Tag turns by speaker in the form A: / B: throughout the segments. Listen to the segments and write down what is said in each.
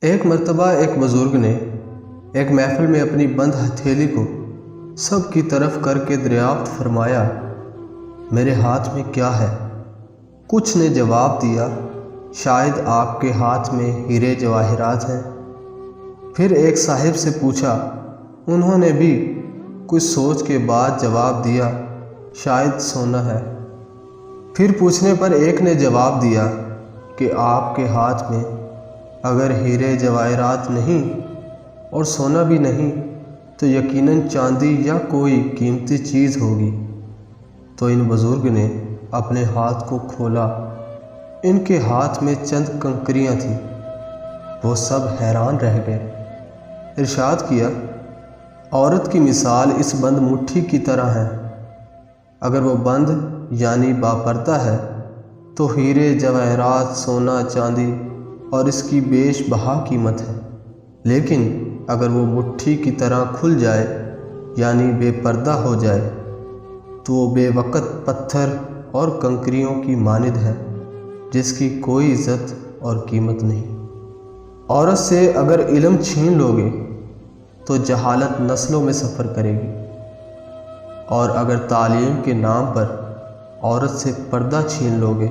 A: ایک مرتبہ ایک بزرگ نے ایک محفل میں اپنی بند ہتھیلی کو سب کی طرف کر کے دریافت فرمایا، میرے ہاتھ میں کیا ہے؟ کچھ نے جواب دیا، شاید آپ کے ہاتھ میں ہیرے جواہرات ہیں۔ پھر ایک صاحب سے پوچھا، انہوں نے بھی کچھ سوچ کے بعد جواب دیا، شاید سونا ہے۔ پھر پوچھنے پر ایک نے جواب دیا کہ آپ کے ہاتھ میں اگر ہیرے جواہرات نہیں اور سونا بھی نہیں تو یقیناً چاندی یا کوئی قیمتی چیز ہوگی۔ تو ان بزرگ نے اپنے ہاتھ کو کھولا، ان کے ہاتھ میں چند کنکریاں تھیں۔ وہ سب حیران رہ گئے۔ ارشاد کیا، عورت کی مثال اس بند مٹھی کی طرح ہے، اگر وہ بند یعنی باپردہ ہے تو ہیرے جواہرات، سونا، چاندی اور اس کی بیش بہا قیمت ہے، لیکن اگر وہ مٹھی کی طرح کھل جائے یعنی بے پردہ ہو جائے تو وہ بے وقت پتھر اور کنکریوں کی مانند ہے، جس کی کوئی عزت اور قیمت نہیں۔ عورت سے اگر علم چھین لو گے تو جہالت نسلوں میں سفر کرے گی، اور اگر تعلیم کے نام پر عورت سے پردہ چھین لو گے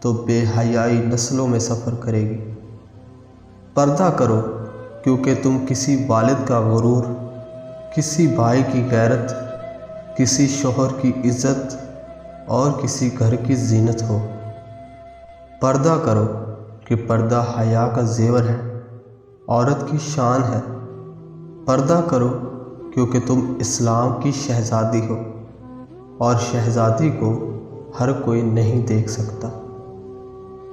A: تو بے حیائی نسلوں میں سفر کرے گی۔ پردہ کرو، کیونکہ تم کسی والد کا غرور، کسی بھائی کی غیرت، کسی شوہر کی عزت اور کسی گھر کی زینت ہو۔ پردہ کرو کہ پردہ حیا کا زیور ہے، عورت کی شان ہے۔ پردہ کرو کیونکہ تم اسلام کی شہزادی ہو، اور شہزادی کو ہر کوئی نہیں دیکھ سکتا۔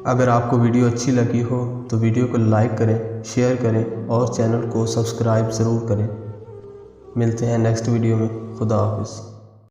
A: اگر آپ کو ویڈیو اچھی لگی ہو تو ویڈیو کو لائک کریں، شیئر کریں اور چینل کو سبسکرائب ضرور کریں۔ ملتے ہیں نیکسٹ ویڈیو میں۔ خدا حافظ۔